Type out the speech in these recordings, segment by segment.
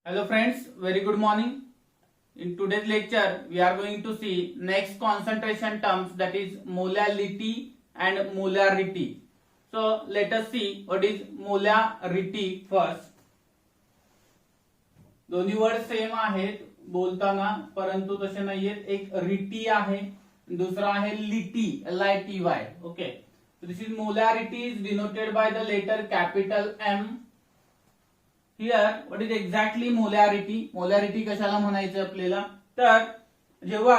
Hello friends, very good morning. In today's lecture, we are going to see next concentration terms, that is molality and molarity. So let us see what is molarity first. दोन्ही word same आहेत बोलताना, परंतु तसे नाहीयेत. एक रिटी आहे, दुसरा आहे लिटी, LITY. Okay. So this is molarity is denoted by the letter capital M. Here what is exactly molarity? Molarity कशाला म्हणायचं आपल्याला? तर जेव्हा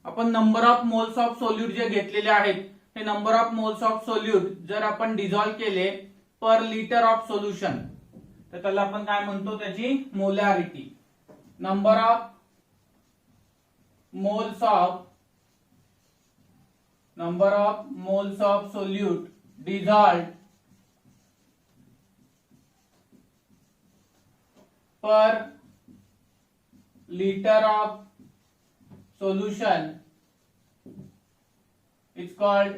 आपण number of moles of solute जे घेतलेले आहेत, हे number of moles of solute जर आपण डिझॉल्व केले पर लिटर ऑफ सोल्युशन, तर त्याला आपण काय म्हणतो? त्याची molarity. Number of moles of solute dissolve per liter of solution is called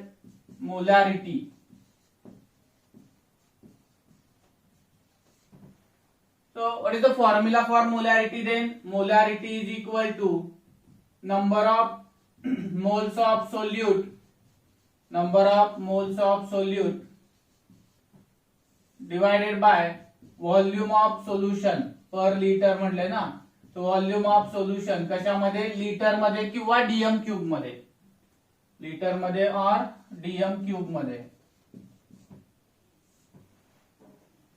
molarity. So what is the formula for molarity then? Molarity is equal to number of moles of solute divided by volume of solution per litre म्हटले ना. तो volume of solution कशामध्ये? Litre मध्ये किंवा DM cube मध्ये. Litre मध्ये और DM cube मध्ये.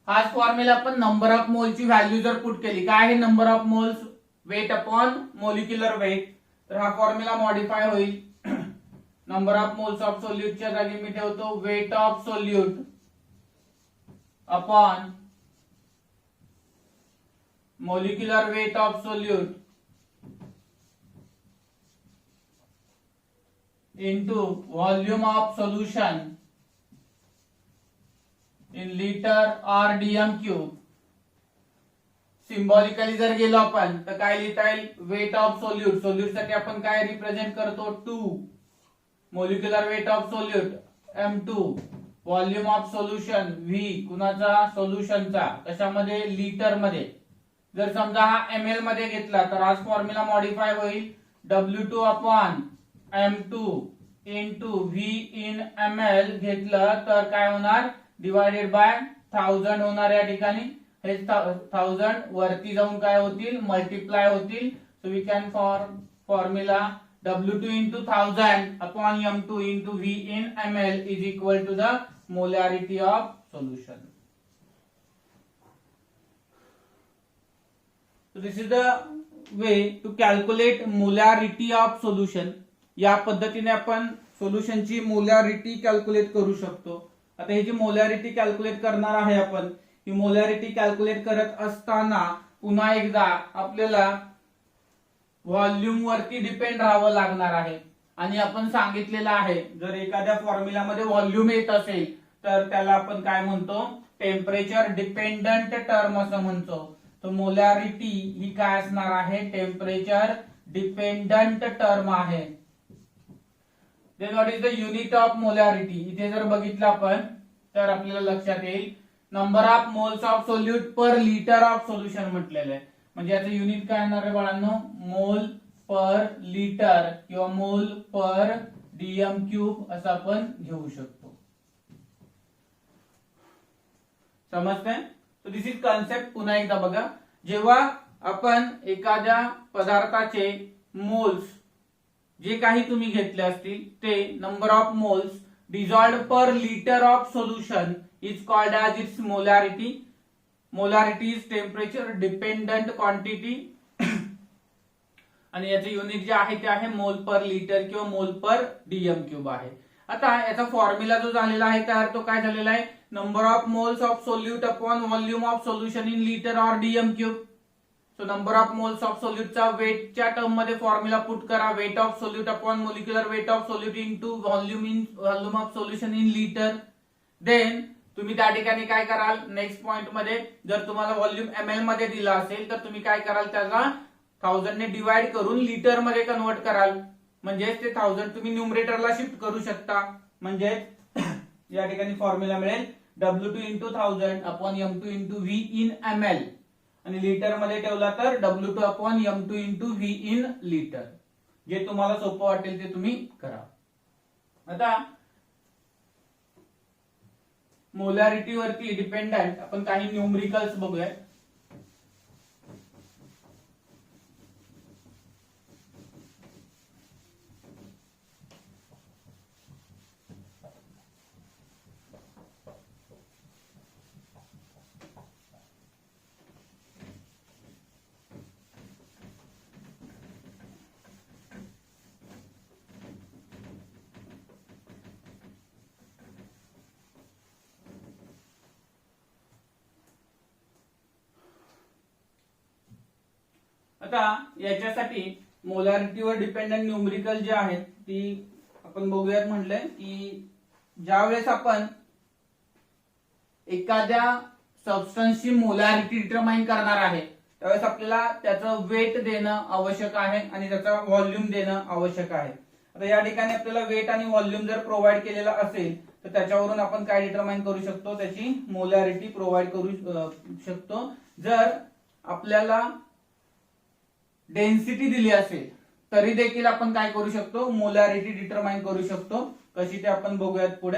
हाच फॉर्म्युला आपण नंबर ऑफ मोलची व्हॅल्यू जर पुट केली, काय आहे number of moles? Weight upon molecular weight. तर हा फॉर्म्युला मॉडिफाय होईल. नंबर ऑफ मोल्स ऑफ सोल्यूटच्या जागी मी ठेवतो weight of solute upon molecular weight of solute into volume of solution in liter or dm cube. Symbolically जर गेलो आपण तर काय लिहिता येईल? Weight of solute. सोल्यूट साठी आपण काय रिप्रेझेंट करतो? 2. Molecular weight of solute M2. Volume of solution V. कुणाचा? सोल्युशनचा. कशामध्ये? लिटर मध्ये. जर समजा हा ml मध्ये घेतला तर आज फॉर्म्युला मॉडिफाय होईल. W2 upon M2 into V in ml घेतलं तर काय होणार? डिवायडेड बाय 1000 होणार. या ठिकाणी हे 1000 वरती जाऊन काय होतील? मल्टिप्लाय होतील. So we can formula W2 into 1000 upon M2 into V in ml is equal to the molarity of solution. So this is the way to calculate molarity of solution. या पद्धतीने आपण सोल्युशनची मोलारिटी कॅल्क्युलेट करू शकतो. आता ही जी molarity calculate करणार आहे आपण, ही molarity calculate करत असताना पुन्हा एकदा आपल्याला व्हॉल्यूम वरती डिपेंड राहावं लागणार आहे. आणि आपण सांगितलेलं आहे जर एखाद्या फॉर्म्युला मध्ये व्हॉल्यूम येत असेल तर त्याला आपण काय म्हणतो? टेम्परेचर डिपेंडंट टर्म असं म्हणतो. तो मोलारिटी ही काय असणार आहे? टेम्परेचर डिपेंडंट टर्म आहे. Then what is the unit of molarity? इथे जर बघितलं आपण तर आपल्याला लक्षात येईल number of moles of solute per litre of solution म्हटलेलं आहे. म्हणजे याचं युनिट काय येणार आहे बाळांनो? मोल पर लिटर किंवा मोल पर डीएम क्यूब असं आपण घेऊ शकतो. समजतंय? तो दिस इज कन्सेप्ट. पुन्हा एकदा बघा. जेव्हा आपण एखाद्या पदार्थाचे मोल्स जे काही तुम्ही घेतले असतील ते number of moles dissolved per litre of solution is called as its molarity. Molarity is temperature dependent quantity आणि याचे युनिट जे आहे ते आहे मोल पर लिटर किंवा मोल पर डीएम क्यूब आहे. आता याचा फॉर्म्युला जो झालेला आहे तयार, तो काय झालेला आहे? Number of moles of solute upon volume of solution in litre or dm cube. So number of moles of सोल्यूटचा वेटच्या टर्म मध्ये फॉर्म्युला पुट करा. Weight of solute upon molecular weight of solute into volume of solution in litre. Then तुम्ही त्या ठिकाणी काय कराल? Next point मध्ये जर तुम्हाला व्हॉल्यूम ml मध्ये दिला असेल तर तुम्ही काय कराल? त्याला 1000 ने डिवाइड करून लिटर मध्ये कन्वर्ट कराल. म्हणजे ते 1000 तुम्ही न्यूमरेटरला शिफ्ट करू शकता. म्हणजे या ठिकाणी फॉर्म्युला मिळेल W2 into 1000 upon M2 into V in ml आणि लिटर मध्ये ठेवला तर W2 upon M2 into V in litre. जे तुम्हाला सोपं वाटेल ते तुम्ही करा. आता मोलॅरिटी वरती डिपेंडंट आपण काही न्यूमरिकल्स बघूया. आता याच्यासाठी मोलॅरिटीवर डिपेंडंट न्यूमरिकल जे आहेत ती आपण बघूयात. म्हटलंय की ज्यावेळेस आपण एखाद्या सबस्टन्सची मोलॅरिटी डिटरमाइन करणार आहे त्यावेळेस आपल्याला त्याचं वेट देणं आवश्यक आहे आणि त्याचा व्हॉल्यूम देणं आवश्यक आहे. आता या ठिकाणी आपल्याला वेट आणि व्हॉल्यूम जर प्रोव्हाइड केलेला असेल तर त्याच्यावरून आपण काय डिटरमाइन करू शकतो, त्याची मोलॅरिटी प्रोव्हाइड करू शकतो. जर आपल्याला डेन्सिटी दिली असेल तरी देखील आपण काय करू शकतो, मोलॅरिटी डिटरमाइन करू शकतो. कशी ते आपण बघूयात पुढे.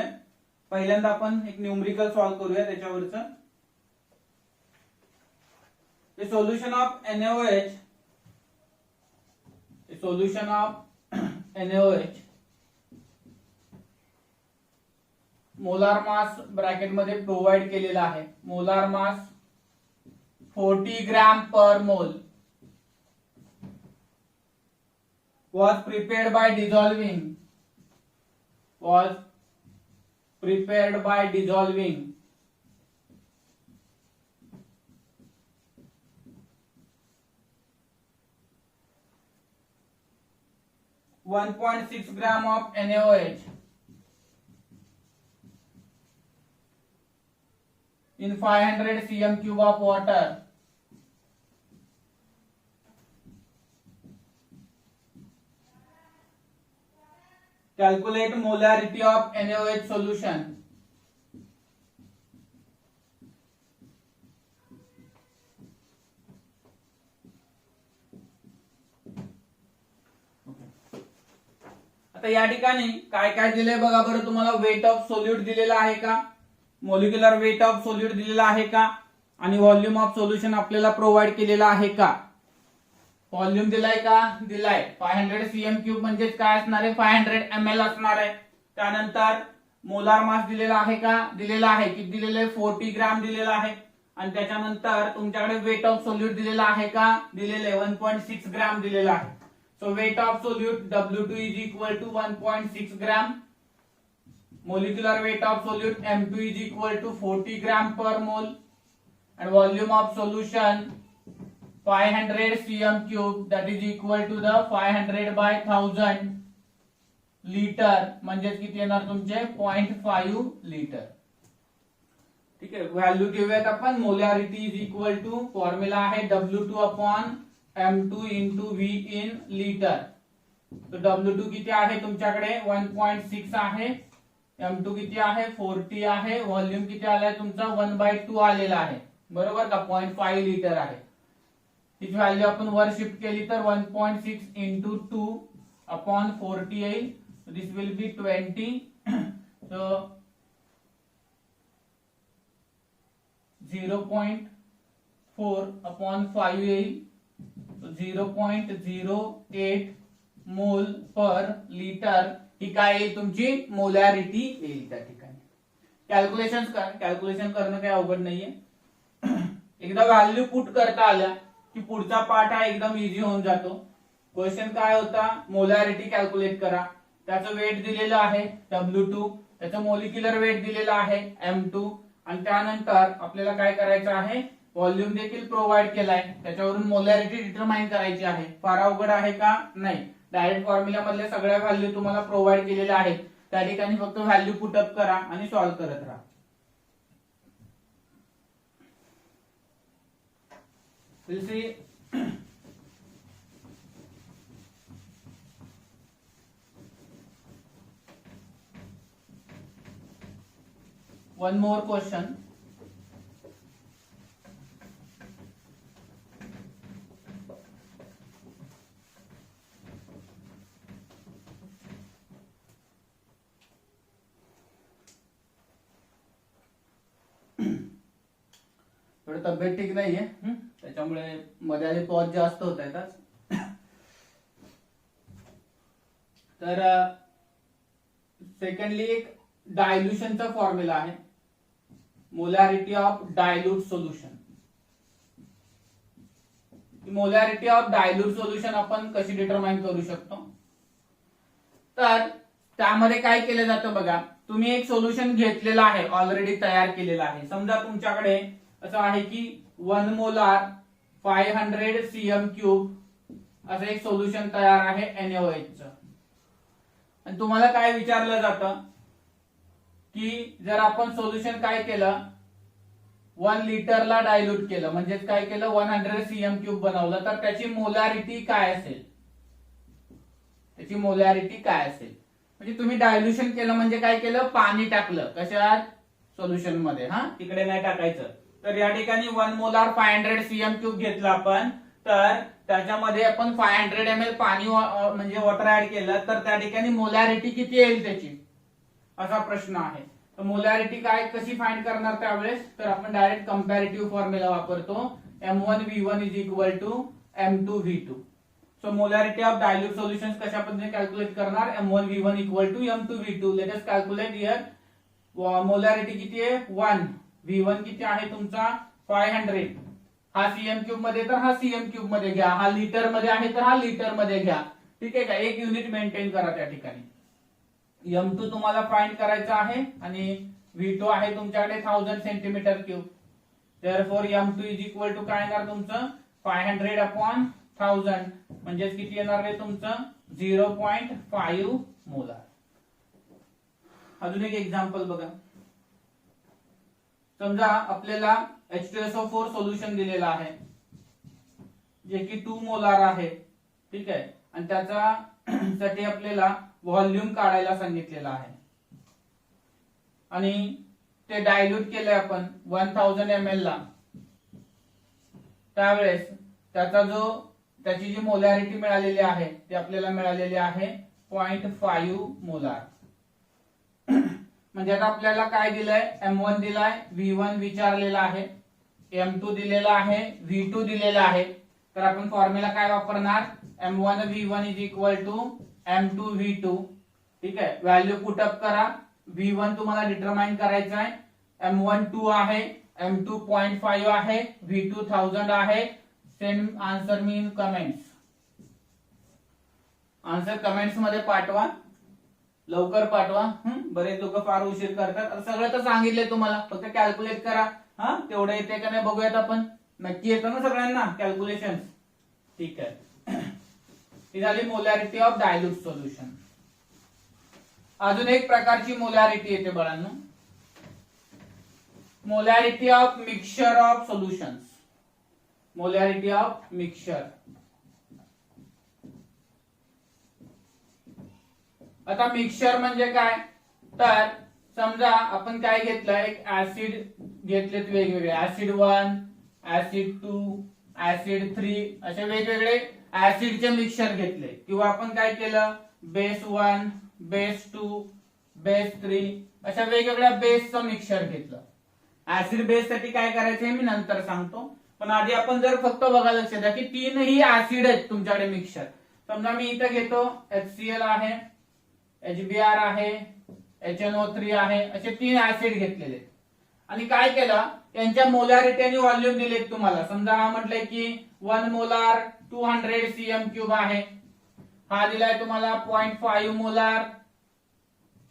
पहिल्यांदा आपण एक न्यूमरिकल सॉल्व्ह करूया त्याच्यावरचं. The solution of NaOH, the solution of NaOH molar mass bracket मध्ये प्रोव्हाइड केलेला आहे. मोलार मास 40 ग्रॅम पर मोल was prepared by dissolving 1.6 gram of NaOH in 500 cm cube of water. Calculate molarity of NaOH solution. आता या ठिकाणी काय काय दिलंय बघा बरं तुम्हाला. वेट ऑफ सोल्यूट दिलेला आहे का, मॉलिक्युलर वेट ऑफ सोल्यूट दिलेला आहे का, आणि व्हॉल्यूम ऑफ सोल्युशन आपल्याला प्रोव्हाइड केलेला आहे का. व्हॉल्यूम दिलाय का, दिलाय. 500 cm क्यूब म्हणजे काय असणार आहे, 500 ml असणार आहे. त्यानंतर मोलार मास दिलेला आहे का, दिलेला आहे. किती दिलेलं आहे, 40 ग्रॅम दिलेला आहे. आणि त्याच्यानंतर तुमच्याकडे वेट ऑफ सोल्यूट दिलेला आहे का, दिलेलं आहे. 1.6 ग्रॅम दिलेला आहे. So weight of solute W2 is equal to 1.6 gram. Molecular weight of solute M2 is equal to 40 gram per mole. and volume of solution 500 cm cube that is equal to the 500 by 1000 litre म्हणजे किती येणार तुमचे 0.5 litre. ठीक आहे. Value घेऊयात आपण. Molarity is equal to formula आहे W2 upon M2 into V in litre. तो W2 किती आहे तुमच्याकडे 1.6 आहे. M2 किती आहे 40 आहे. व्हॉल्यूम किती आलाय तुमचा 1/2 आलेला आहे. बरोबर का 0.5 लिटर आहे. हिची व्हॅल्यू आपण वर शिफ्ट केली तर 1.6 इंटू 2 अपॉन 40 येईल. दिस विल बी 20. सो 0.4 अपॉन 5 येईल. 0.08 मोल पर लिटर ही काय येईल तुमची मोलॅरिटी येईल त्या ठिकाणी. कॅल्क्युलेशन करणं काही अवघड नाहीये. एकदा व्हॅल्यू पुट करता आल्या की पुढचा पार्ट हा एकदम इझी होऊन जातो. क्वेश्चन काय होता, मोलॅरिटी कॅल्क्युलेट करा. त्याचं वेट दिलेलं आहे W2, त्याचं मोलिक्युलर वेट दिलेलं आहे M2, आणि त्यानंतर आपल्याला काय करायचं आहे, व्हॉल्यूम देखील प्रोव्हाइड केलाय. त्याच्यावरून मोलॅरिटी डिटरमाइन करायची आहे. फार अवघड आहे का, नाही. डायरेक्ट फॉर्म्युला मधल्या सगळ्या व्हॅल्यू तुम्हाला प्रोव्हाइड केलेल्या आहेत. त्या ठिकाणी फक्त व्हॅल्यू पुटअप करा आणि सॉल्व्ह करत राहा. We'll see. One more question. तब्येत ठीक नाहीये, त्याच्यामुळे मध्ये आधी पॉज जास्त होत आहेत आज. तर सेकंडली एक डायल्युशनचा फॉर्म्युला आहे, molarity of dilute solution. Molarity of dilute solution आपण कशी डिटरमाइन करू शकतो. तर त्यामध्ये काय केलं जातं बघा, तुम्ही एक सोल्युशन घेतलेलं आहे, ऑलरेडी तयार केलेलं आहे. समजा तुमच्याकडे असं आहे की 1 मोलार 500 cm³ असं एक सोल्युशन तयार आहे NaOH चं. आणि तुम्हाला काय विचारलं जातं की जर आपण सोल्युशन काय केलं, 1 लिटरला डायल्यूट केलं, म्हणजेच काय केलं 100 cm³ बनवलं, तर त्याची मोलॅरिटी काय असेल, त्याची मोलॅरिटी काय असेल. म्हणजे तुम्ही डायल्युशन केलं म्हणजे काय केलं, पाणी टाकलं कशात, सोल्युशन मध्ये, तिकडे नाही टाकायचं. तर या ठिकाणी 1 मोलार 500 cm³ घेतलं आपण, तर त्याच्यामध्ये आपण 500 ml पाणी म्हणजे वॉटर ऍड केलं, तर त्या ठिकाणी मोलॅरिटी किती येईल त्याची, असा प्रश्न आहे. तर मोलॅरिटी काय कशी फाइंड करणार त्यावेळेस, तर आपण डायरेक्ट कंपॅरेटिव्ह फॉर्म्युला वापरतो, M1V1 = M2V2. So molarity of dilute solutions कशा पद्धतीने कॅल्क्युलेट करणार, M1V1 = M2V2. Let us calculate here. Molarity किती आहे 1, V1 किती आहे तुमचा 500, हा cm³ मध्ये तर हा cm³ मध्ये घ्या, हा लिटर मध्ये आहे तर हा लिटर मध्ये घ्या. ठीक आहे का, एक युनिट मेंटेन करा त्या ठिकाणी. M2 तुम्हाला फाइंड करायचा आहे आणि V2 आहे तुमच्याकडे 1000 cm³. देयरफॉर M2 = काय येणार तुमचं 500/1000, म्हणजेच किती येणार आहे तुमचं 0.5 मोलार. अजून एक एक्झाम्पल बघा. समजा आपल्याला H2SO4 सोल्युशन दिलेला आहे, जे की 2 मोलार आहे. ठीक आहे, आणि त्याचा साठी आपल्याला व्हॉल्यूम काढायला सांगितलेला आहे आणि ते डायल्यूट केलंय आपण 1000 ml ला. त्यावेळेस त्याची जी मोलॅरिटी मिळालेली आहे ती आपल्याला मिळालेली आहे 0.5 मोलार. म्हणजे आता आपल्याला काय दिलंय, M1 दिलाय, V1 विचारलेला आहे, M2 दिलेला आहे, V2 दिलेला आहे. तर आपण फॉर्म्युला काय वापरणार, M1V1 = M2V2. ठीक आहे, व्हॅल्यू पुटअप करा. V1 तुम्हाला डिटरमाइन करायचं आहे, M1 2 आहे, M2 0.5 आहे, V2 1000 आहे. Send answer me in comments. Answer comments मध्ये पाठवा, लवकर पाठवा. बरेच लोक फार उशीर करतात. आता सगळं तर सांगितलंय तुम्हाला, फक्त कॅल्क्युलेट करा. तेवढं येते का नाही बघूयात आपण. नक्की येतं ना सगळ्यांना कॅल्क्युलेशन. ठीक आहे, ही झाली मोलॅरिटी ऑफ डायल्यूट सोल्युशन. अजून एक प्रकारची मोलॅरिटी येते बाळांनो, molarity of mixture of solutions. Molarity of mixture. आता मिक्सचर म्हणजे काय, तर समजा आपण काय घेतलं, एक ऍसिड घेतलेत वेगवेगळे, ऍसिड 1, ऍसिड 2, ऍसिड 3, असे वेगवेगळे ऍसिडचे मिक्सचर घेतले. किंवा आपण काय केलं, बेस 1, बेस 2, बेस 3, अशा वेगवेगळ्या बेसचं मिक्सचर घेतलं. ऍसिड बेस साठी काय करायचं हे मी नंतर सांगतो, पण आधी आपण जर फक्त बघा, लक्षात द्या की 3ही ऍसिड आहेत तुमच्याकडे मिक्सचर. समजा मी इथं घेतो HCl आहे, HBr आहे, HNO3 आहे, असे 3 ऍसिड घेतलेले आणि काय केलं, यांच्या मोलॅरिटी आणि व्हॉल्यूम दिलेत तुम्हाला. समजा हा म्हटलंय की 1 मोलार 200 cm³ आहे, हा दिलाय तुम्हाला 0.5 मोलार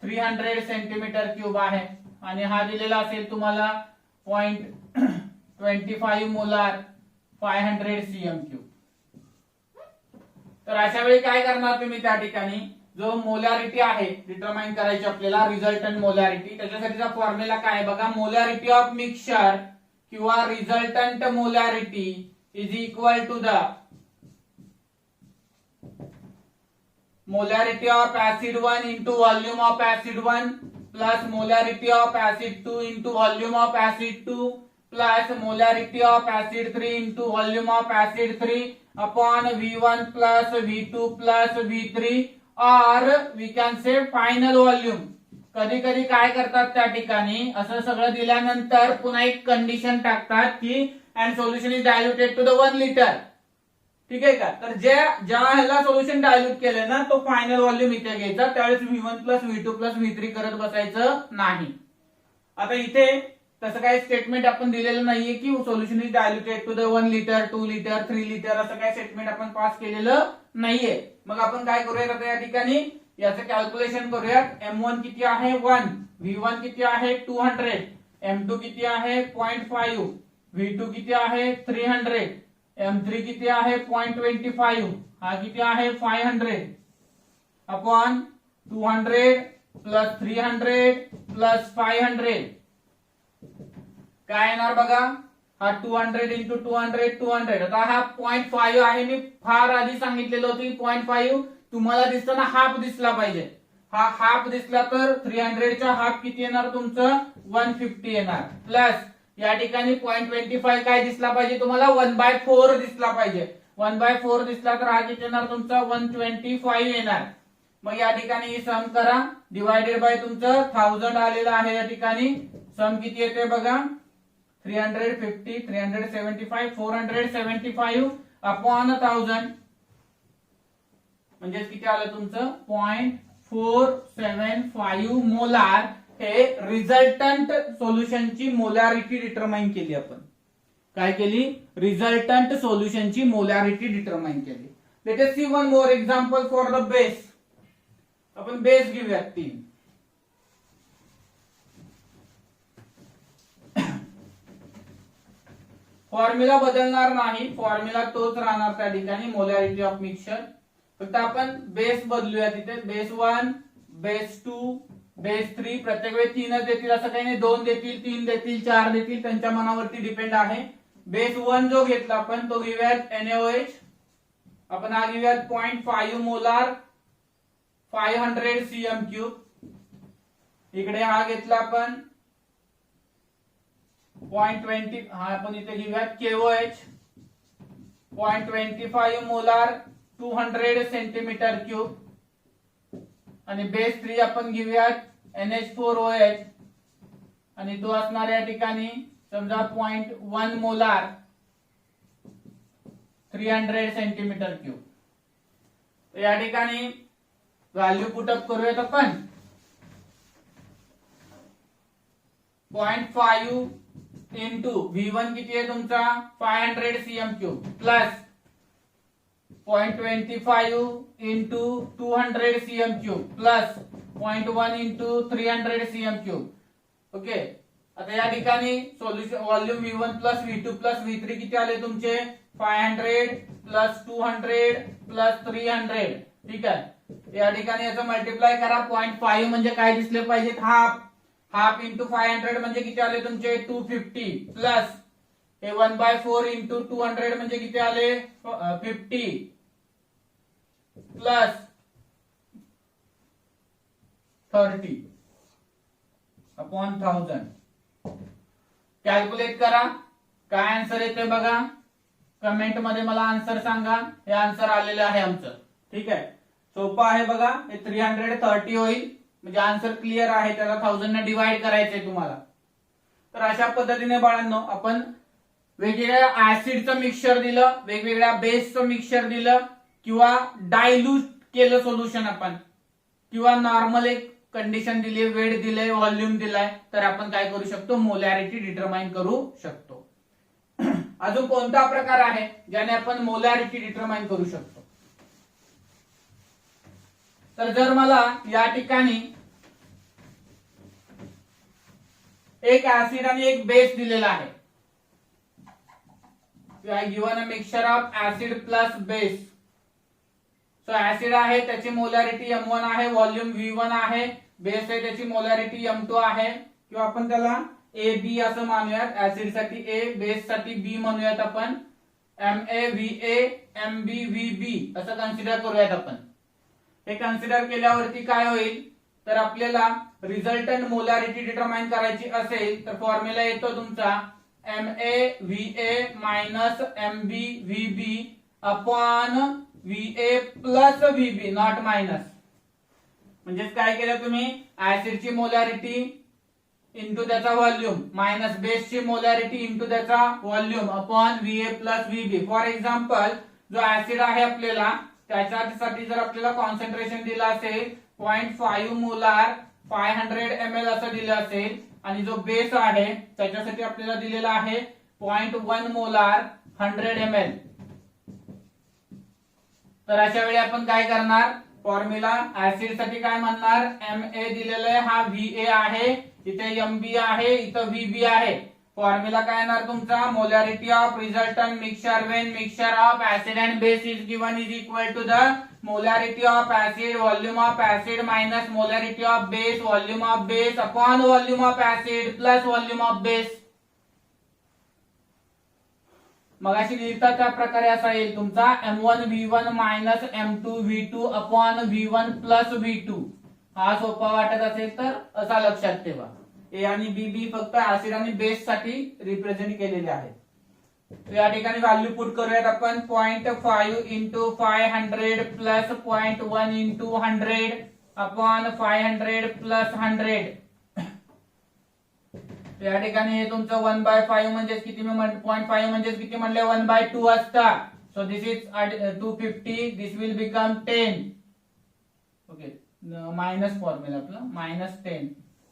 300 cm³ आहे, आणि हा दिलेला असेल तुम्हाला 0.25 मोलार 500 cm³. तर अशा वेळी काय करणार तुम्ही, त्या ठिकाणी जो मोलॅरिटी आहे डिटरमाइन करायची आपल्याला, रिझल्टंट मोलॅरिटी. त्याच्यासाठीचा फॉर्म्युला काय आहे बघा, मोलॅरिटी ऑफ मिक्सचर किंवा resultant molarity = the molarity of acid 1 into volume of acid 1 plus molarity of acid 2 into volume of acid 2 plus molarity of acid 3 into volume of acid 3 upon V1 plus V2 plus V3 or we can say final volume. कधी कधी काय करतात त्या ठिकाणी, असं सगळं दिल्यानंतर पुन्हा एक कंडिशन टाकतात की and solution is diluted to the 1 litre. ठीक आहे का. तर ज्या ह्याला सोल्युशन डायल्यूट केलंय ना तो फायनल व्हॉल्यूम इथे घ्यायचा. त्यावेळेस V1 plus V2 plus V3 करत बसायचं नाही. आता इथे तसं काही स्टेटमेंट आपण दिलेलं नाहीये की solution is diluted to the 1 litre 2 litre 3 litre असं काही स्टेटमेंट आपण पास केलेलं नाहीये. मग आपण काय करूयात आता या ठिकाणी याचं कॅल्क्युलेशन करूयात. M1 किती आहे 1, V1 किती आहे 200, M2 किती आहे 0.5, V2 किती आहे 300, M3 किती आहे 0.25, हा किती आहे 500 अपॉन 200 प्लस 300 प्लस 500 काय येणार बघा. हा 200 इंटू 200 200. आता हा 0.5 आहे. मी फार आधी सांगितलेलं होतं की 0.5 तुम्हाला दिसताना हाफ दिसला पाहिजे. हा हाफ दिसला तर 300 चा हाफ किती येणार तुमचं 150 येणार. प्लस या ठिकाणी 0.25 काय दिसला पाहिजे तुम्हाला 1/4 दिसला पाहिजे. 1/4 दिसला तर हा किती येणार तुमचा 125 येणार. मग या ठिकाणी सम करा. डिवायडेड बाय तुमचं 1000 आलेलं आहे. या ठिकाणी सम किती येते बघा 350 375 475 अपॉन 1000 म्हणजे किती आलं तुमचं 0.475 मोलार. हे रिझल्टंट सोल्युशनची मोलॅरिटी डिटरमाइन केली आपण. काय केली रिझल्टंट सोल्युशनची मोलॅरिटी डिटरमाइन केली. Let us see one more example for the base. आपण बेस घेऊयात 3. फॉर्म्युला बदलणार नाही. फॉर्म्युला तोच राहणार त्या ठिकाणी मोलॅरिटी ऑफ मिक्सचर. फक्त आपण बेस बदलूया. तिथे बेस 1 बेस 2 बेस 3 प्रत्येक वेळी 3च देतील असं काही नाही. 2 देतील 3 देतील 4 देतील त्यांच्या मनावरती डिपेंड आहे. बेस 1 जो घेतला आपण तो घेऊयात NaOH. आपण हा घेऊयात 0.5 मोलार 500 cm3. इकडे हा घेतला आपण 0.20 हा आपण इथे घेऊयात KOH 0.25 मोलार 200 cm3. आणि बेस 3 आपण घेऊयात NH4OH आणि तो असणार या ठिकाणी समजा 0.1 मोलार 300 cm3. या ठिकाणी व्हॅल्यू पुटअप करूयात आपण 0.5 इंटू V1 किती आहे तुमचा 500 cm3 plus 0.25 into 200 cm3 plus 0.1 into 300 cm3. Okay. आता या ठिकाणी solution volume V1 plus V2 plus V3 किती आले तुमचे 500 प्लस 200 प्लस 300. ठीक आहे. या ठिकाणी याचं मल्टिप्लाय करा. 0.5 म्हणजे काय दिसले पाहिजेत हाफ. हाफ इंटू 500 म्हणजे किती आले तुमचे 250 प्लस हे 1/4 इंटू 200 म्हणजे किती आले 50 प्लस 30 अपॉन 1000. कॅल्क्युलेट करा. काय आन्सर येते बघा. कमेंट मध्ये मला आन्सर सांगा. हे आन्सर आलेलं आहे आमचं. ठीक आहे. सोपं आहे बघा. हे 330 होईल. म्हणजे आन्सर क्लिअर आहे. त्याला 1000 ने डिवाइड करायचंय तुम्हाला. तर अशा पद्धतीने बाळांनो आपण वेगवेगळ्या ऍसिडचं मिक्सचर दिलं, वेगवेगळ्या बेसचं मिक्सचर दिलं किंवा डायल्यूट केलं सोल्युशन आपण किंवा नॉर्मल एक कंडिशन दिली, वेट दिले, व्हॉल्यूम दिलाय तर आपण काय करू शकतो मोलॅरिटी डिटरमाइन करू शकतो. अजून कोणता प्रकार आहे ज्याने आपण मोलॅरिटी डिटरमाइन करू शकतो. तर जर मला या ठिकाणी एक ऍसिड आणि एक बेस दिलेला आहे. I given a mixture of acid plus base. So acid आहे त्याची मोलॅरिटी M1 आहे, व्हॉल्यूम V1 आहे. बेस आहे त्याची मोलॅरिटी M2 आहे किंवा आपण त्याला AB असं मानूयात. ऍसिड साठी A, बेस साठी B म्हणूयात आपण. MaVa MbVb असं कन्सिडर करूयात आपण. हे कन्सिडर केल्यावरती काय होईल तर आपल्याला रिझल्टंट मोलॅरिटी डिटरमाइन करायची असेल तर फॉर्म्युला येतो तुमचा MaVa minus MbVb upon Va plus Vb not minus. म्हणजे काय केलं तुम्ही ऍसिडची मोलॅरिटी इंटू त्याचा व्हॉल्यूम मायनस बेसची मोलॅरिटी इंटू त्याचा volume upon VA plus VB. For example जो ऍसिड आहे आपल्याला त्याच्यासाठी जर आपल्याला कॉन्सन्ट्रेशन दिलं असेल 0.5 मोलार 500 ml असं दिलं असेल आणि जो बेस आहे त्याच्यासाठी आपल्याला दिलेला आहे 0.1 मोलार 100 ml. तर अशा वेळी आपण काय करणार फॉर्म्युला ऍसिड साठी काय म्हणणार MA दिलेलं आहे हा VA आहे इथे MB आहे इथं VB आहे. फॉर्म्युला काय येणार तुमचा molarity of resultant mixture when mixture of acid and base is given is equal to the molarity of acid volume of acid minus molarity of base volume of base upon volume of acid plus volume of base. मग अशी लिहिता त्या प्रकारे असा येईल तुमचा M1V1 minus M2V2 upon V1 plus V2. हा सोपा वाटत असेल तर असा लक्षात ठेवा. ए आणि बी फक्त ऍसिड आणि बेस साठी रिप्रेझेंट केलेले आहेत. या ठिकाणी व्हॅल्यू पुट करूयात आपण 0.5 into 500 plus 0.1 into 100 upon 500 plus 100. या ठिकाणी हे तुमचं 1/5 म्हणजे किती मी 0.5 म्हणजे किती म्हणले 1/2 असतात. So this is 250 this will become 10. Okay minus formula आपला minus 10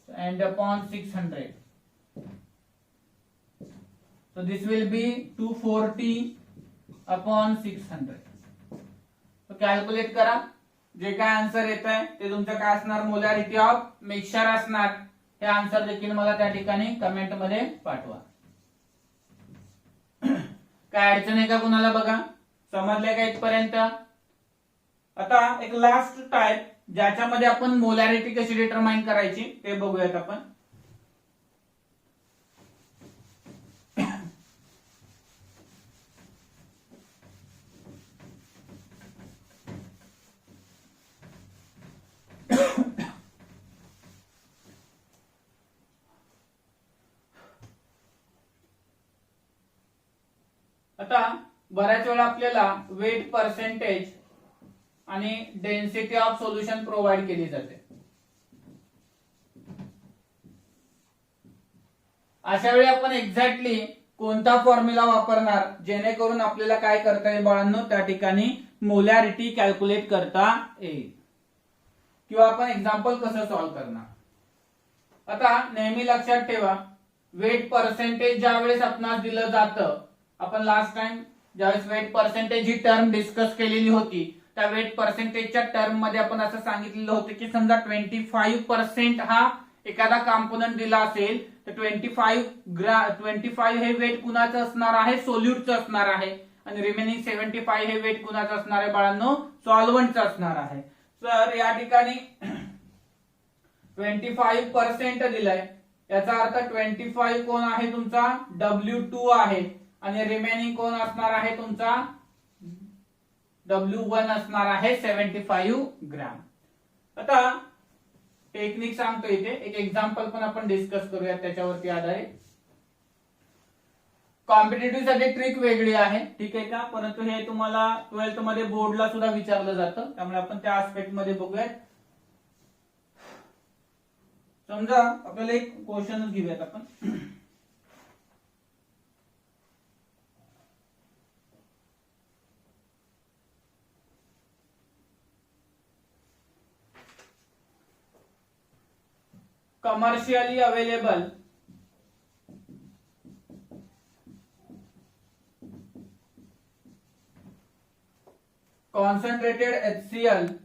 and upon 600. So this will be 240 upon 600. So calculate करा जे काय आन्सर येत आहे ते तुमचं काय असणार मोलॅरिटी ऑफ मिक्सचर असणार. हे आन्सर देखील मला त्या ठिकाणी कमेंट मध्ये पाठवा. काय अडचण आहे का कुणाला बघा समजले का इथपर्यंत. आता एक लास्ट टाइप ज्याच्यामध्ये आपण मोलॅरिटी कशी डिटरमाइन करायची ते बघूयात आपण. आता बऱ्याच वेळा आपल्याला वेट पर्सेंटेज आणि डेन्सिटी ऑफ सोल्युशन प्रोव्हाइड केली जाते. अशा वेळी आपण एक्झॅक्टली कोणता फॉर्म्युला वापरणार जेणेकरून आपल्याला काय करता येईल बाळांनो त्या ठिकाणी मोलॅरिटी कॅल्क्युलेट करता येईल किंवा आपण एक्झाम्पल कसं सॉल्व्ह करणार. आता नेहमी लक्षात ठेवा वेट पर्सेंटेज ज्यावेळेस आपणास दिलं जातं आपण लास्ट टाइम ज्यावेळेस वेट पर्सेंटेज ही टर्म डिस्कस केलेली होती त्या वेट पर्सेंटेजच्या टर्म मध्ये आपण असं सांगितलेलं होतं की समजा 25% हा एखादा कॉम्पोनंट दिला असेल तर 25 हे वेट कुणाचं असणार आहे सोल्यूटचं असणार आहे आणि रिमेनिंग 75 हे वेट कुणाचं असणार आहे बाळांनो सॉल्व्हंटचं असणार आहे. तर या ठिकाणी 25% दिलाय याचा अर्थ 25 कोण आहे तुमचा W2 आहे आणि रिमेनिंग कोण असणार आहे तुमचा W1 असणार आहे 75 ग्रॅम. आता टेक्निक सांगतो इथे एक एक्झाम्पल पण आपण डिस्कस करूया त्याच्यावरती आधारित. कॉम्पिटिटिव्ह साठी ट्रिक वेगळी आहे ठीक आहे का परंतु हे तुम्हाला 12th मध्ये बोर्डला सुद्धा विचारलं जातं त्यामुळे आपण त्या आस्पेक्ट मध्ये बघूयात. समजा आपल्याला एक क्वेश्चन घेऊयात आपण. commercially available concentrated HCl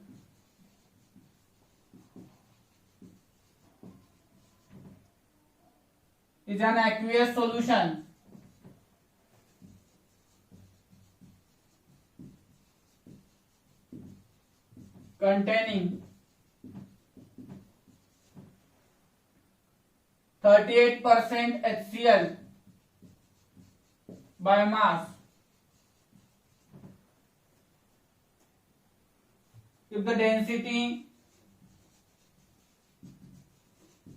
is an aqueous solution containing 38% HCl by mass if the density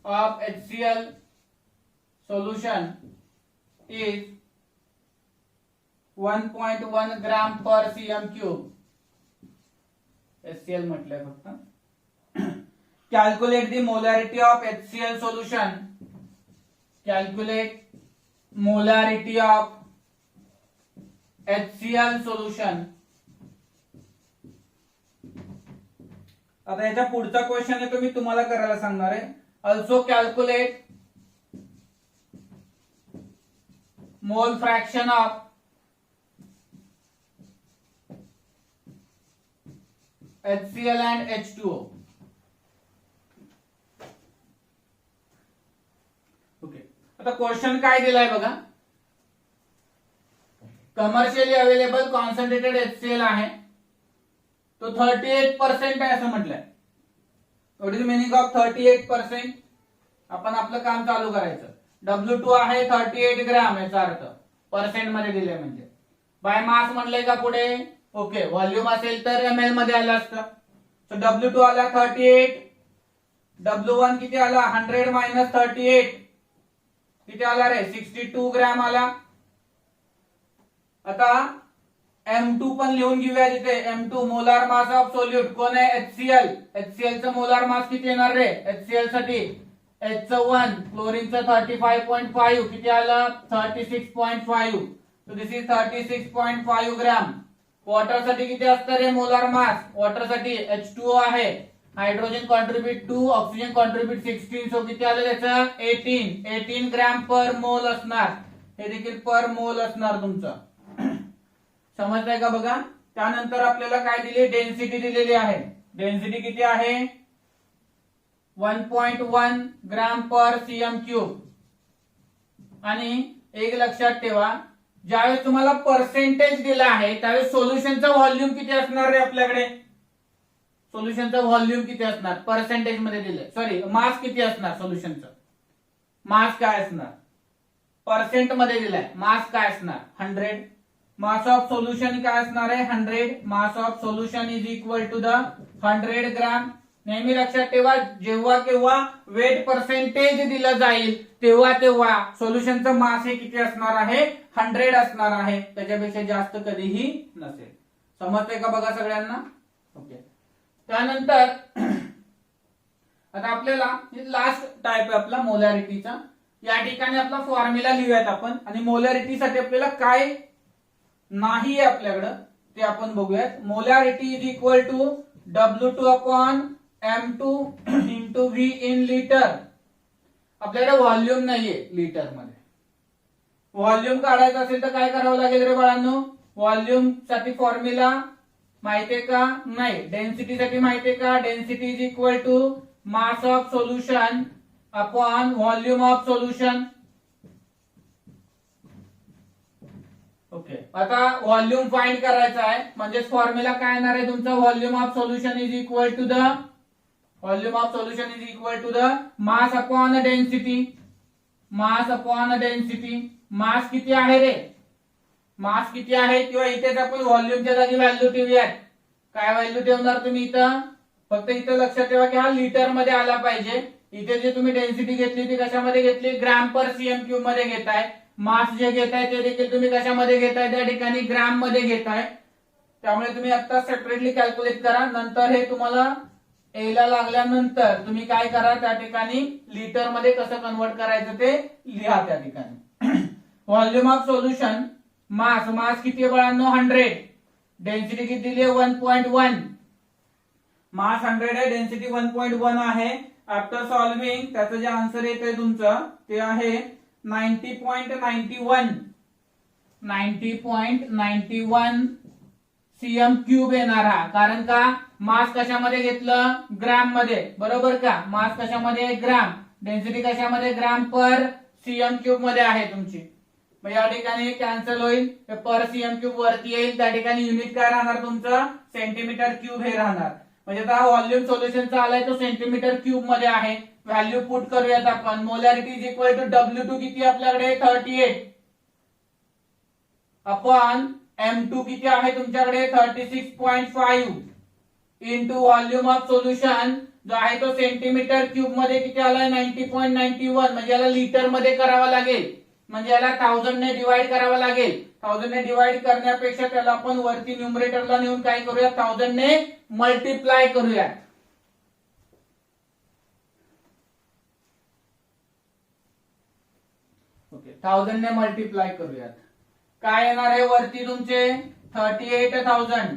of HCl solution is 1.1 gram per cm cube. HCl म्हटलंय फक्त. Calculate the molarity of HCl solution calculate molarity of HCl solution. आता याच्या पुढचा question आहे तो मी तुम्हाला करायला सांगणार आहे. ऑल्सो कॅल्क्युलेट मोल fraction of HCl and H2O. Okay, आता क्वेश्चन काय दिलाय बघा. कमर्शियली अवेलेबल कॉन्सन्ट्रेटेड HCl आहे तो 38% आहे असं म्हटलंय. What is meaning of 38%? आपण आपलं काम चालू करायचं. W2 आहे 38 ग्रॅम, याचा अर्थ पर्सेंट मध्ये दिले म्हणजे. बाय मास म्हणलंय का पुढे? ओके, व्हॉल्यूम असेल तर ml मध्ये आलं असतं. सो W2 आला 38, W1 किती आला 100 मायनस 38 किती आला रे 62 ग्रॅम आला. आता M2 पण लिहून घेऊया तिथे. M2 molar mass of solute कोण आहे? HCl. HCl चं मोलार मास किती येणार रे HCl साठी? H1 क्लोरीनचं 35.5 किती आलं 36.5. So this is 36.5 gram. Water साठी किती असतं रे मोलार मास? वॉटर साठी H2O आहे, hydrogen contribute 2, oxygen contribute 16. So किती आलं त्याचं 18 ग्रॅम पर मोल असणार. हे देखील पर मोल असणार तुमचं. समजतंय का बघा. त्यानंतर आपल्याला काय दिली? डेन्सिटी दिलेली आहे. डेन्सिटी किती आहे? 1.1 ग्रॅम पर सीएम क्यूब. आणि एक लक्षात ठेवा, ज्यावेळेस तुम्हाला पर्सेंटेज दिला आहे त्यावेळेस सोल्युशनचा व्हॉल्यूम किती असणार रे आपल्याकडे? सोल्युशनचा व्हॉल्यूम किती असणार? पर्सेंटेज मध्ये दिले. सॉरी, मास किती असणार सोल्युशनचं? मास काय असणार? पर्सेंट मध्ये दिलाय. मास काय असणार? 100. मास ऑफ सोल्युशन काय असणार आहे? 100. Mass of solution is equal to the 100 gram. नेहमी लक्षात ठेवा, जेव्हा केव्हा वेट पर्सेंटेज दिलं जाईल तेव्हा सोल्युशनचं मास हे किती असणार आहे? 100 असणार आहे. त्याच्यापेक्षा जास्त कधीही नसेल. समजतंय का बघा सगळ्यांना? ओके. त्यानंतर आता आपल्याला लास्ट टाइप आहे आपला मोलॅरिटीचा. या ठिकाणी आपला फॉर्म्युला लिहूयात आपण, आणि मोलॅरिटीसाठी आपल्याला काय नाही आहे आपल्याकडं ते आपण बघूयात. Molarity is equal to W2 upon M2 into V in litre. आपल्याकडे व्हॉल्यूम नाहीये लिटर मध्ये. व्हॉल्यूम काढायचं असेल तर काय करावं लागेल रे बाळांनो? व्हॉल्यूम साठी फॉर्म्युला माहितीये का? नाही. डेन्सिटी साठी माहितीये का? Density is equal to mass of solution upon volume of solution. Okay, आता व्हॉल्यूम फाइंड करायचा आहे म्हणजे फॉर्म्युला काय येणार आहे तुमचा? Volume of solution is equal to the mass upon density. Mass upon density. Mass किती आहे रे? मास किती आहे? किंवा इथेच आपण व्हॉल्यूमच्या जागी व्हॅल्यू ठेवूयात. काय व्हॅल्यू ठेवणार तुम्ही इथं? फक्त इथं लक्षात ठेवा की हा लिटर मध्ये आला पाहिजे. इथे जे तुम्ही डेन्सिटी घेतली ती कशामध्ये घेतली? ग्रॅम पर सीएम क्यूब मध्ये घेताय. मास जे घेताय ते देखील तुम्ही कशामध्ये घेताय? त्या ठिकाणी ग्रॅम मध्ये घेताय. त्यामुळे तुम्ही आता सेपरेटली कॅल्क्युलेट करा. नंतर हे तुम्हाला यायला लागल्यानंतर तुम्ही काय करा, त्या ठिकाणी लिटर मध्ये कसं कन्वर्ट करायचं ते लिहा त्या ठिकाणी. व्हॉल्यूम ऑफ सोल्युशन मास किती आहे बाळांनो? 100. डेन्सिटी किती दिली आहे? 1.1. मास 100 आहे, डेन्सिटी 1.1 आहे. आफ्टर सॉल्विंग त्याचं जे आन्सर येतंय तुमचं ते आहे 90.91 सीएम क्यूब येणार हा. कारण का? मास कशामध्ये घेतलं? ग्रॅम मध्ये. बरोबर का? मास कशामध्ये? ग्रॅम. डेन्सिटी कशामध्ये? ग्रॅम पर सीएम क्यूब मध्ये आहे तुमची. मग या ठिकाणी कॅन्सल होईल. पर सीएम क्यूब वरती येईल. त्या ठिकाणी युनिट काय राहणार तुमचं? सेंटीमीटर क्यूब हे राहणार. म्हणजे आता व्हॉल्यूम सोल्युशनचा आलाय तो सेंटीमीटर क्यूब मध्ये आहे. व्हॅल्यू पुट करूयात आपण. Molarity is equal to W2 किती आपल्याकडे? 38 अपॉन M2 किती आहे तुमच्याकडे? 36.5 इंटू व्हॉल्यूम ऑफ सोल्युशन जो आहे तो सेंटीमीटर क्यूब मध्ये किती आलाय? 90.91. म्हणजे याला लिटर मध्ये करावा लागेल. म्हणजे याला 1000 ने डिवाइड करावा लागेल. 1000 ने डिवाइड करण्यापेक्षा त्याला आपण वरती न्यूमरेटरला नेऊन काय करूया? 1000 ने मल्टिप्लाय करूया. 1000 ने मल्टिप्लाय करूयात. काय येणार आहे वरती तुमचे 38,000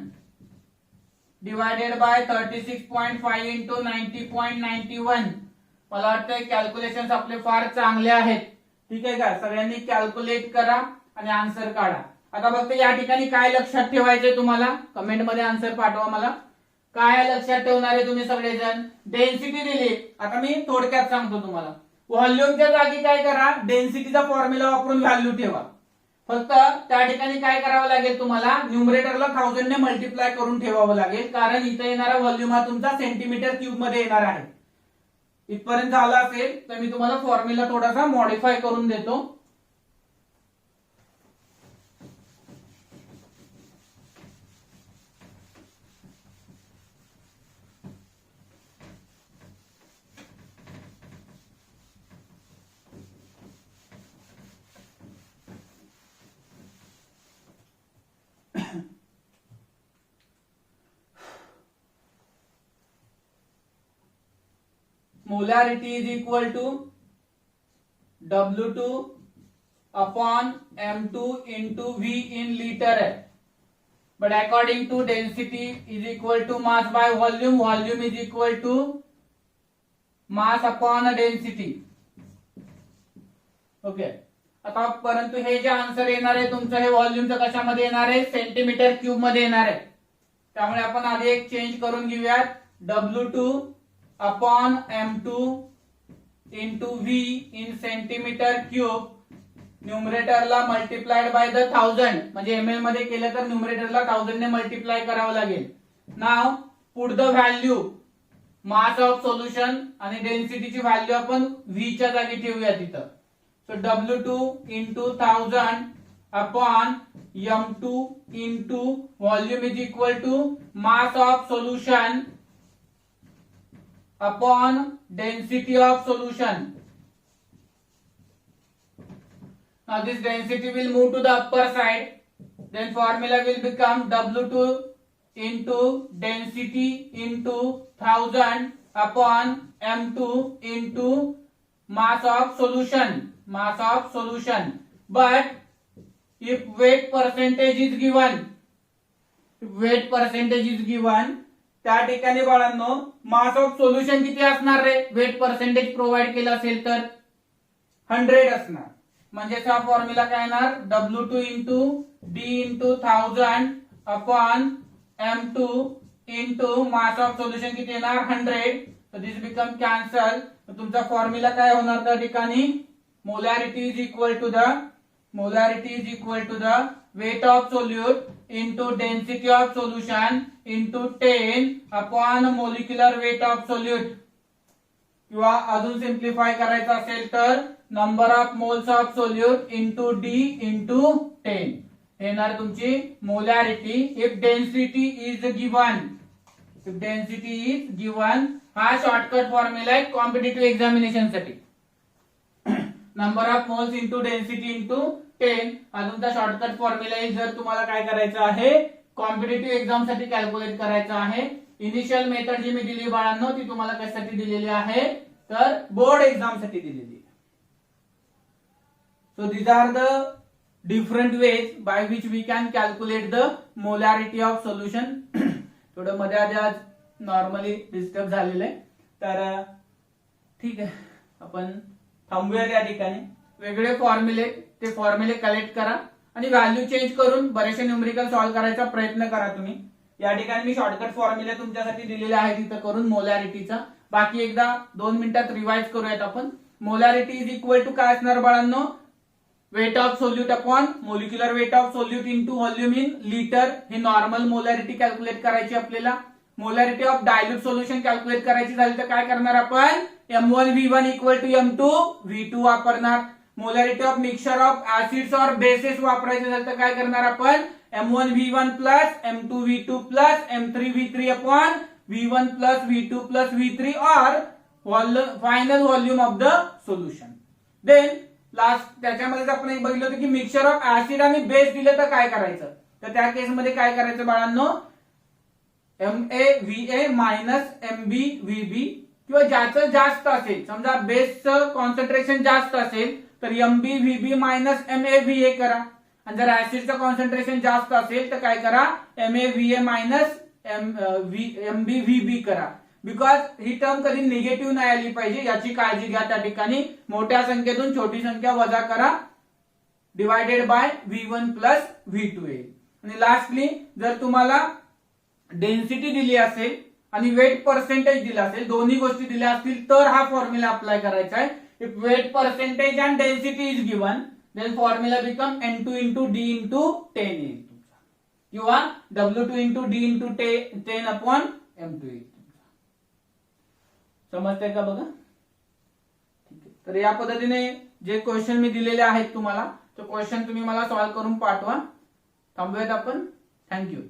डिवायडेड बाय 36.5 इंटू 90.91. मला वाटतं कॅल्क्युलेशन आपले फार चांगले आहेत. ठीक आहे का? सगळ्यांनी कॅल्क्युलेट करा आणि आन्सर काढा. आता फक्त या ठिकाणी काय लक्षात ठेवायचंय तुम्हाला, कमेंट मध्ये आन्सर पाठवा मला. काय लक्षात ठेवणार आहे तुम्ही सगळेजण? डेन्सिटी दिली. आता मी थोडक्यात सांगतो तुम्हाला. व्हॉल्यूमच्या जागी काय करा, डेन्सिटीचा फॉर्म्युला वापरून व्हॅल्यू ठेवा. फक्त त्या ठिकाणी काय करावं लागेल तुम्हाला, न्यूमरेटरला 1000 ने मल्टिप्लाय करून ठेवावं लागेल, कारण इथे येणारा व्हॉल्यूम हा तुमचा सेंटीमीटर क्यूब मध्ये येणार आहे. इथपर्यंत झालं असेल तर मी तुम्हाला फॉर्म्युला थोडासा मॉडिफाय करून देतो. Molarity is equal to W2 upon M2 into V in liter है. But according to density is equal to mass by volume. Volume is equal to mass upon density. Okay. आता परंतु हे जे answer येणार आहे तुमचं, हे व्हॉल्यूमचं कशामध्ये येणार आहे, सेंटीमीटर क्यूब मध्ये येणार आहे. त्यामुळे आपण आधी एक चेंज करून घेऊयात. W2 upon M2 into V in centimetre cube. न्यूमरेटरला मल्टिप्लाइड बाय द 1000, म्हणजे ml मध्ये केलं तर न्यूमरेटरला 1000 ने मल्टिप्लाय करावं लागेल. Now put the value mass of solution आणि डेन्सिटीची व्हॅल्यू आपण V च्या जागी ठेवूया तिथं. So W2 into 1000 upon M2 into volume is equal to mass of solution upon density of solution. Now this density will move to the upper side. Then formula will become W2 into density into 1000 upon M2 into mass of solution. Mass of solution. But if weight percentage is given, त्या ठिकाणी बाळांनो मास of solution किती असणार रे, weight percentage provide केलं असेल तर 100 असणार. म्हणजे हा फॉर्म्युला काय येणार, W2 into D into 1000 upon M2 into mass of solution किती येणार 100. तर दिस बिकम कॅन्सल. तुमचा फॉर्म्युला काय होणार त्या ठिकाणी, molarity is equal to the weight of solute into density of solution into 10 upon molecular weight of solute. किंवा अजून सिम्प्लिफाय करायचं असेल तर number of moles of solute into D into 10 येणार तुमची molarity. If density is given, हा shortcut formula आहे competitive examination साठी. Number of moles into density into 10 हा तुमचा शॉर्टकट फॉर्म्युला आहे. जर तुम्हाला काय करायचं आहे, कॉम्पिटिटिव्ह एक्झाम साठी कॅल्क्युलेट करायचं आहे. इनिशियल मेथड जी मी दिली बाळांनो ती तुम्हाला कशासाठी दिलेली आहे, तर बोर्ड एक्झाम साठी दिलेली आहे. So these are the different ways by which we can calculate the molarity of solution. थोडं मध्ये आज नॉर्मली डिस्टर्ब झालेलं आहे, तर ठीक आहे आपण थांबूया त्या ठिकाणी. वेगळे ते फॉर्म्युले कलेक्ट करा आणि व्हॅल्यू चेंज करून बरेचसे न्यूमेरिकल सॉल्व्ह करायचा प्रयत्न करा तुम्ही. या ठिकाणी मी शॉर्टकट फॉर्म्युले तुमच्यासाठी दिलेले आहे तिथं करून मोलॅरिटीचा. बाकी एकदा 2 मिनिटात रिवाइज करूयात आपण. मोलॅरिटी इज इक्वल टू काय असणार बाळांनो, weight of solute upon molecular weight of solute into volume in litre. हे नॉर्मल मोलॅरिटी कॅल्क्युलेट करायची आपल्याला. Molarity of dilute solution calculate करायची झाली तर काय करणार आपण, M1V1 इक्वल टू M2V2 वापरणार. Molarity of mixture of acids और बेसेस वापरायचे झालं तर काय करणार आपण, M1V1 plus M2V2 plus M3V3 upon V1 plus V2 plus V3 और final volume of the solution. Then last त्याच्यामध्ये आपण एक बघितलं होतं की मिक्सचर ऑफ ऍसिड आणि बेस दिले तर काय करायचं. तर त्या केसमध्ये काय करायचं बाळांनो, MaVa मायनस MbVb, किंवा ज्याचं जास्त असेल, समजा बेसचं कॉन्सन्ट्रेशन जास्त असेल तर MB VB minus MA VA करा. आणि जर ऍसिडचं कॉन्सन्ट्रेशन जास्त असेल तर काय करा, MA VA minus MB VB करा. बिकॉज ही टर्म कधी निगेटिव्ह नाही आली पाहिजे याची काळजी घ्या. त्या ठिकाणी मोठ्या संख्येतून छोटी संख्या वजा करा, divided by V1 plus V2 येईल. आणि लास्टली जर तुम्हाला डेन्सिटी दिली असेल आणि वेट पर्सेंटेज दिला असेल, दोन्ही गोष्टी दिल्या असतील तर हा फॉर्म्युला अप्लाय करायचा आहे. If weight percentage and density is given then formula become N2 into D into 10 येईल तुमचा, किंवा W2 into D into 10 upon M2 येईल तुमचा. समजतंय का बघा? ठीक आहे. तर या पद्धतीने जे क्वेश्चन मी दिलेले आहेत तुम्हाला, तो क्वेश्चन तुम्ही मला सॉल्व्ह करून पाठवा. थांबूयात आपण. थँक्यू.